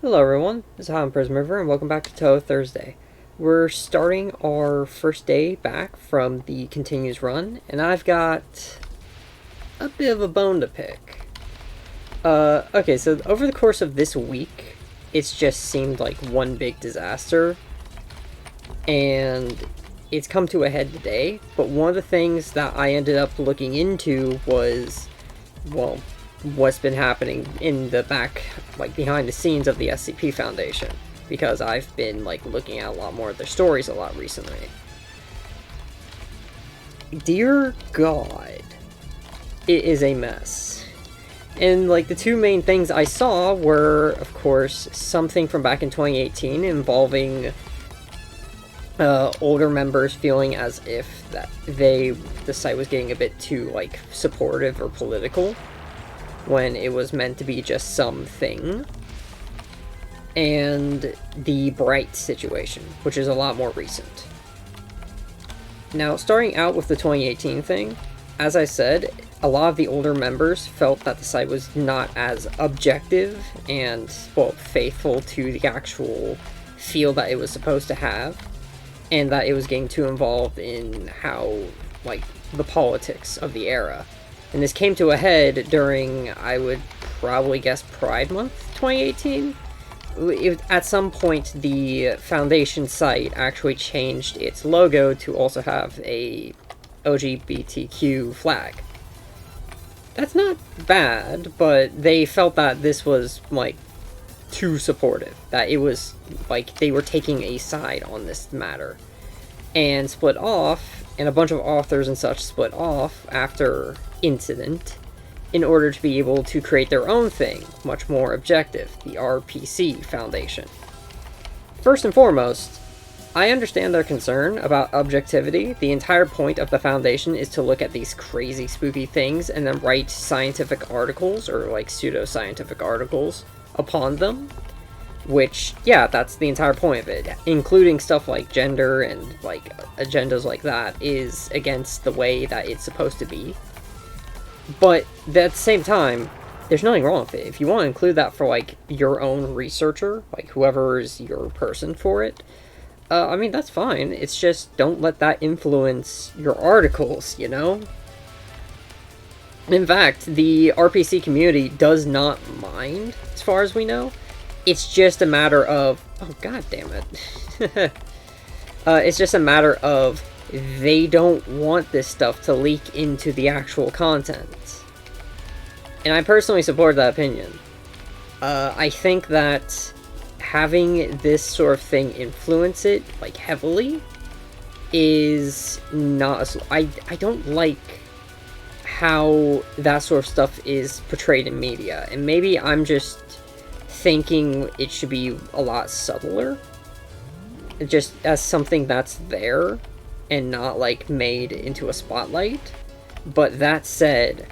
Hello everyone, this is HylainKnight and welcome back to Touhou Thursday. We're starting our first day back from the continues run, and I've got a bit of a bone to pick. Okay, so over the course of this week, it's just seemed like one big disaster, and it's come to a head today, but one of the things that I ended up looking into was, well, what's been happening in the back, like behind the scenes of the SCP Foundation, because I've been like looking at a lot more of their stories a lot recently. Dear God, it is a mess. And like the two main things I saw were, of course, something from back in 2018 involving older members feeling as if that the site was getting a bit too like supportive or political, when it was meant to be just something, and the Bright situation, which is a lot more recent. Now, starting out with the 2018 thing, as I said, a lot of the older members felt that the site was not as objective and, well, faithful to the actual feel that it was supposed to have, and that it was getting too involved in how, like, the politics of the era. And this came to a head during, I would probably guess, Pride Month 2018. At some point, the Foundation site actually changed its logo to also have a LGBTQ flag. That's not bad, but they felt that this was, like, too supportive. That it was, like, they were taking a side on this matter. And split off, and a bunch of authors and such split off after incident in order to be able to create their own thing, much more objective, the RPC Foundation. First and foremost, I understand their concern about objectivity. The entire point of the Foundation is to look at these crazy spooky things and then write scientific articles, or like pseudo-scientific articles, upon them. Which, yeah, that's the entire point of it, including stuff like gender and, like, agendas like that, is against the way that it's supposed to be. But, at the same time, there's nothing wrong with it. If you want to include that for, like, your own researcher, like, whoever is your person for it, I mean, that's fine. It's just, don't let that influence your articles, you know? In fact, the RPC community does not mind, as far as we know. It's just a matter of... oh, god damn it. It's just a matter of they don't want this stuff to leak into the actual content. And I personally support that opinion. I think that having this sort of thing influence it, like, heavily, is not... I don't like how that sort of stuff is portrayed in media. And maybe I'm just thinking it should be a lot subtler, just as something that's there and not like made into a spotlight. But that said,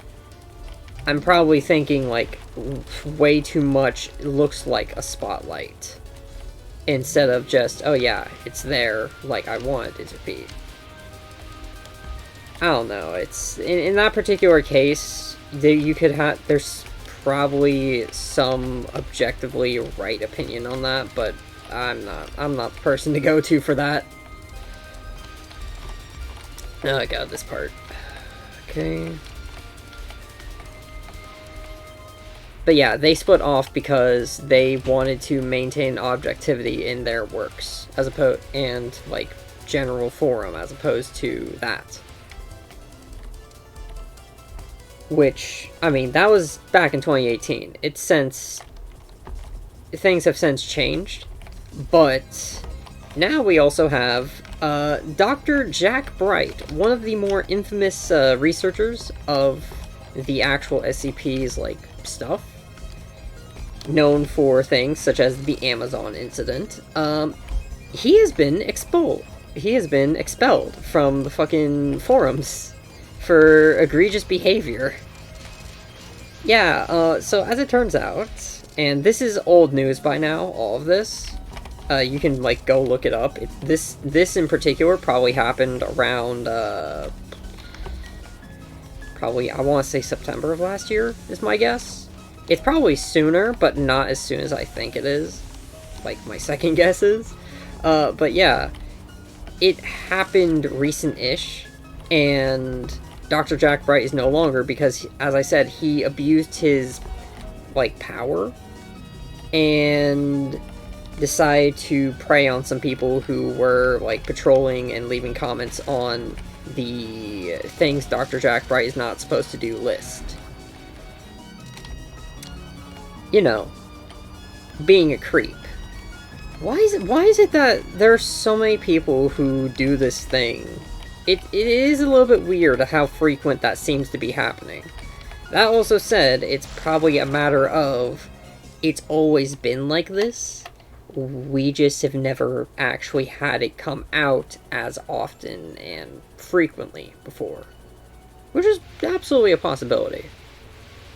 I'm probably thinking like way too much looks like a spotlight instead of just, oh yeah, it's there like I want it to be. I don't know, it's in that particular case you could have, there's probably some objectively right opinion on that, but I'm not the person to go to for that. Oh, I got this part. Okay. But yeah, they split off because they wanted to maintain objectivity in their works, as opposed, and like general forum, as opposed to that. Which, I mean, that was back in 2018. It's since... things have since changed. But now we also have Dr. Jack Bright, one of the more infamous researchers of the actual SCP's, like, stuff. Known for things such as the Amazon incident. He has been expelled. He has been expelled from the fucking forums for egregious behavior. Yeah, so as it turns out, and this is old news by now, all of this, you can, like, go look it up. This in particular probably happened around, probably, I want to say September of last year, is my guess. It's probably sooner, but not as soon as I think it is. Like, my second guess is. But yeah, it happened recent-ish, and Dr. Jack Bright is no longer because, as I said, he abused his, like, power, and decided to prey on some people who were, like, patrolling and leaving comments on the things Dr. Jack Bright is not supposed to do list. You know, being a creep. Why is it that there are so many people who do this thing? It is a little bit weird how frequent that seems to be happening. That also said, it's probably a matter of it's always been like this. We just have never actually had it come out as often and frequently before. Which is absolutely a possibility.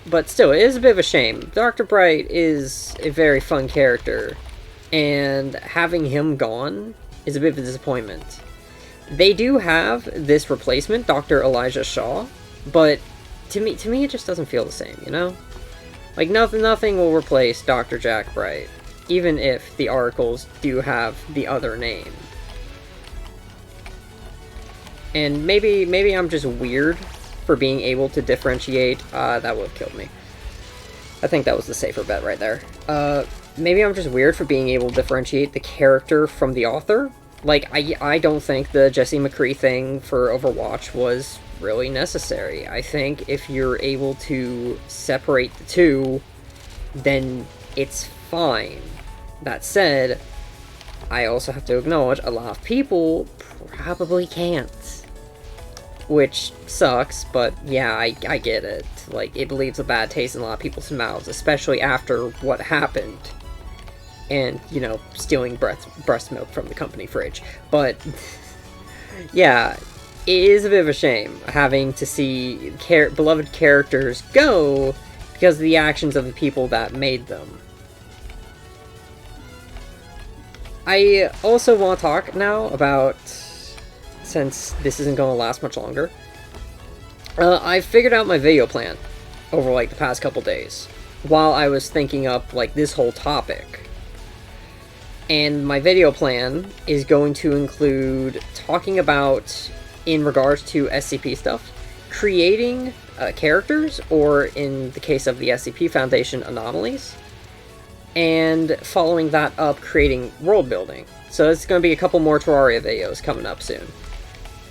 But still, it is a bit of a shame. Dr. Bright is a very fun character, and having him gone is a bit of a disappointment. They do have this replacement, Dr. Elijah Shaw, but to me it just doesn't feel the same, you know? Like, nothing will replace Dr. Jack Bright, even if the articles do have the other name. And maybe I'm just weird for being able to differentiate. That would have killed me. I think that was the safer bet right there. Maybe I'm just weird for being able to differentiate the character from the author. Like, I don't think the Jesse McCree thing for Overwatch was really necessary. I think if you're able to separate the two, then it's fine. That said, I also have to acknowledge a lot of people probably can't. Which sucks, but yeah, I get it. Like, it leaves a bad taste in a lot of people's mouths, especially after what happened. And, you know, stealing breast milk from the company fridge. But, yeah, it is a bit of a shame having to see beloved characters go because of the actions of the people that made them. I also want to talk now about, since this isn't going to last much longer, I figured out my video plan over, like, the past couple days while I was thinking up, like, this whole topic. And my video plan is going to include talking about, in regards to SCP stuff, creating characters, or in the case of the SCP Foundation, anomalies, and following that up, creating world building. So it's going to be a couple more Terraria videos coming up soon.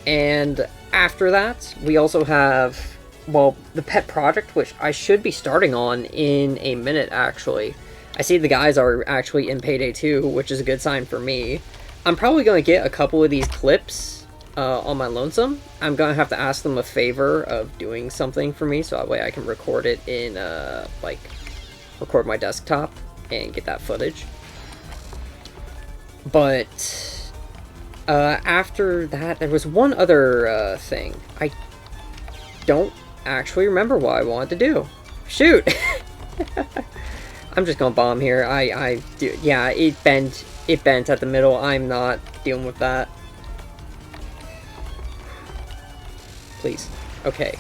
And after that, we also have, well, the pet project, which I should be starting on in a minute, actually. I see the guys are actually in Payday 2, which is a good sign for me. I'm probably going to get a couple of these clips on my lonesome. I'm going to have to ask them a favor of doing something for me, so that way I can record it in, like, record my desktop and get that footage. But after that, there was one other thing. I don't actually remember what I wanted to do. Shoot! I'm just gonna bomb here. I do. Yeah, it bent at the middle. I'm not dealing with that. Please. Okay.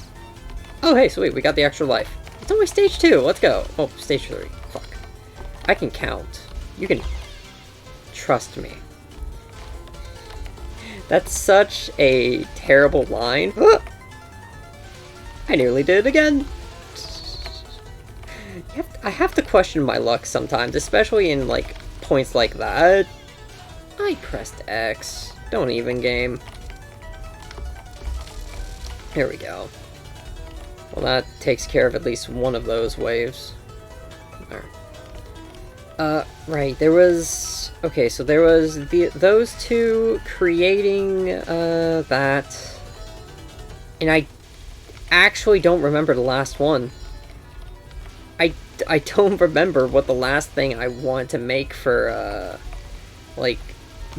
Oh, hey, sweet. We got the extra life. It's only stage 2. Let's go. Oh, stage 3. Fuck. I can count. You can trust me. That's such a terrible line. I nearly did it again. I have to question my luck sometimes, especially in, like, points like that. I pressed X. Don't even game. Here we go. Well, that takes care of at least one of those waves. There. Right, there was... Okay, so there was those two creating, that. And I actually don't remember the last one. I don't remember what the last thing I wanted to make for, like,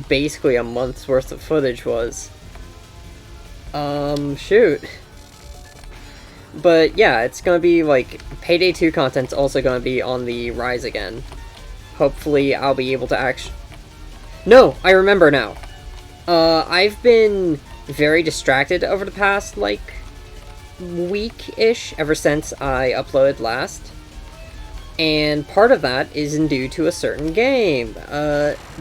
basically a month's worth of footage was. Shoot. But, yeah, it's gonna be, like, Payday 2 content's also gonna be on the rise again. Hopefully, I'll be able to actually... No! I remember now! I've been very distracted over the past, like, week-ish, ever since I uploaded last. And part of that isn't due to a certain game.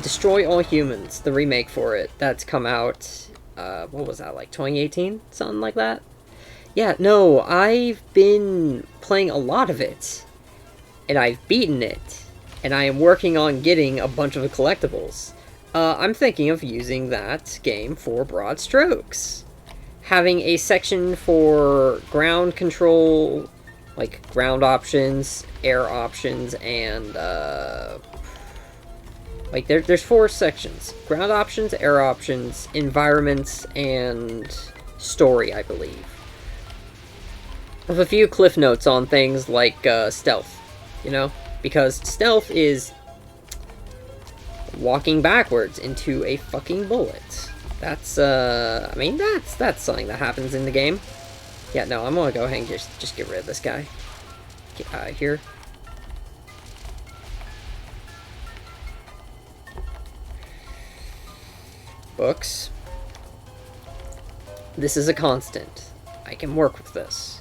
Destroy All Humans, the remake for it, that's come out, what was that, like 2018? Something like that? Yeah, no, I've been playing a lot of it. And I've beaten it. And I am working on getting a bunch of the collectibles. I'm thinking of using that game for broad strokes. Having a section for ground control, like ground options, air options, and like there's 4 sections: ground options, air options, environments, and story, I believe. With a few cliff notes on things like stealth, you know, because stealth is walking backwards into a fucking bullet. That's I mean, that's something that happens in the game. Yeah, no, I'm gonna go ahead and just get rid of this guy. Get out of here. Books. This is a constant. I can work with this.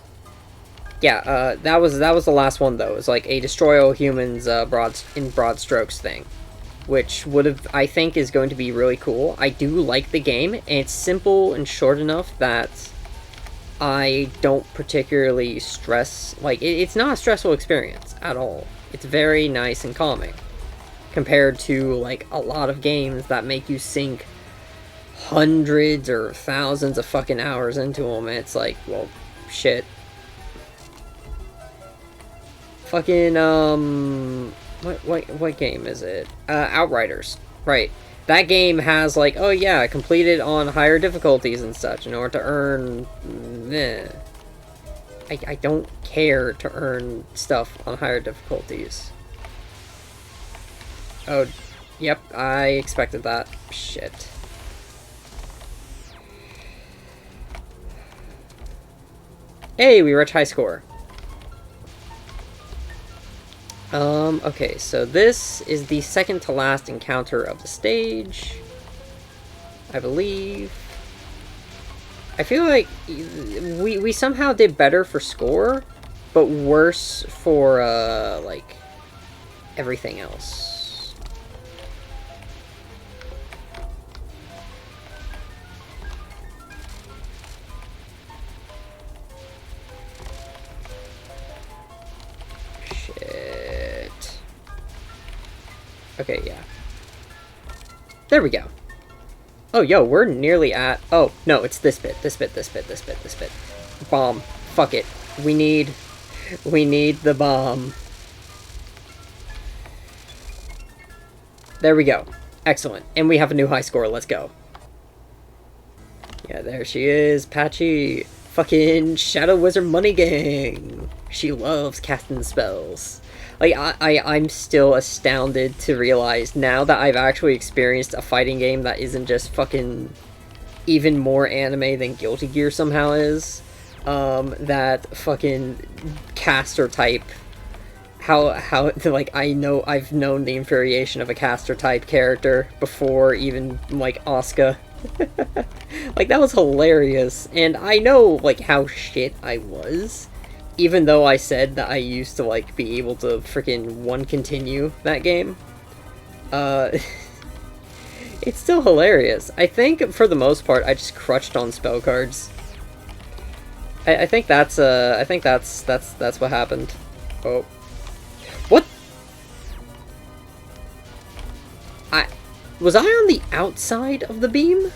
Yeah, that was the last one though. It was like a destroy all humans broad strokes thing, which would have, I think, is going to be really cool. I do like the game, and it's simple and short enough that I don't particularly stress. Like, it's not a stressful experience at all. It's very nice and calming compared to like a lot of games that make you sink hundreds or thousands of fucking hours into them, and it's like, well, shit. Fucking what game is it? Outriders, right? That game has like, oh yeah, completed on higher difficulties and such in order to earn. I don't care to earn stuff on higher difficulties. Oh, yep, I expected that. Shit. Hey, we reached high score. Okay, so this is the second to last encounter of the stage, I believe. I feel like we somehow did better for score, but worse for, like, everything else. Okay, yeah. There we go. Oh, yo, we're nearly at... Oh, no, it's this bit. Bomb. Fuck it. We need the bomb. There we go. Excellent. And we have a new high score. Let's go. Yeah, there she is. Patchy. Fucking Shadow Wizard Money Gang. She loves casting spells. Like, I'm still astounded to realize now that I've actually experienced a fighting game that isn't just fucking even more anime than Guilty Gear somehow is, that fucking caster type, how, like, I've known the infuriation of a caster type character before even, like, Asuka. Like, that was hilarious, and I know, like, how shit I was. Even though I said that I used to, like, be able to freaking one-continue that game. It's still hilarious. I think, for the most part, I just crutched on spell cards. I think that's what happened. Oh. What? Was I on the outside of the beam?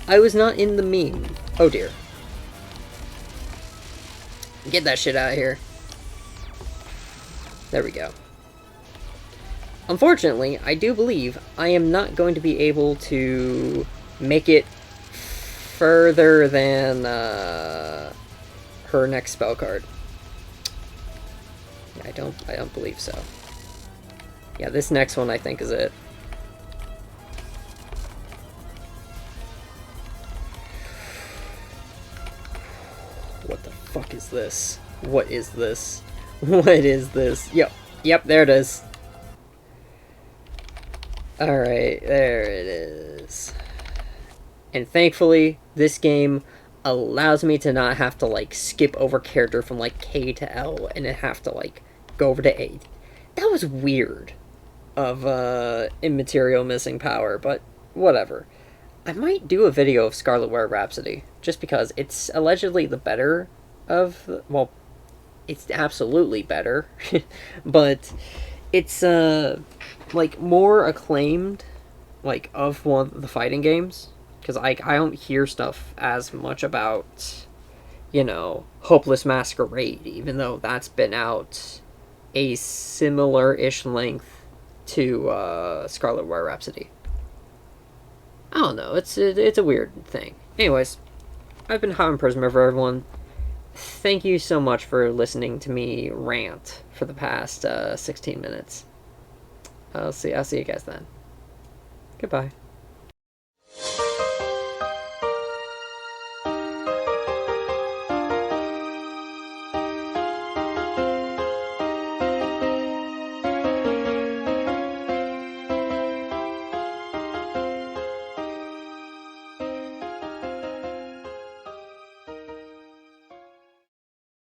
I was not in the meme. Oh dear. Get that shit out of here. There we go. Unfortunately, I do believe I am not going to be able to make it further than her next spell card. I don't believe so. Yeah, this next one I think is it. What the fuck is this? What is this? What is this? Yep, there it is. Alright, there it is. And thankfully, this game allows me to not have to, like, skip over character from, like, K to L, and have to, like, go over to 8. That was weird of immaterial missing power, but whatever. I might do a video of Scarlet Wire Rhapsody, just because it's allegedly the better of, well, it's absolutely better, but it's, like, more acclaimed, like, of one of the fighting games, because I don't hear stuff as much about, you know, Hopeless Masquerade, even though that's been out a similar-ish length to, Scarlet Wire Rhapsody. I don't know, it's a weird thing. Anyways, I've been Hot Imprisonment for everyone. Thank you so much for listening to me rant for the past 16 minutes. I'll see you guys then. Goodbye.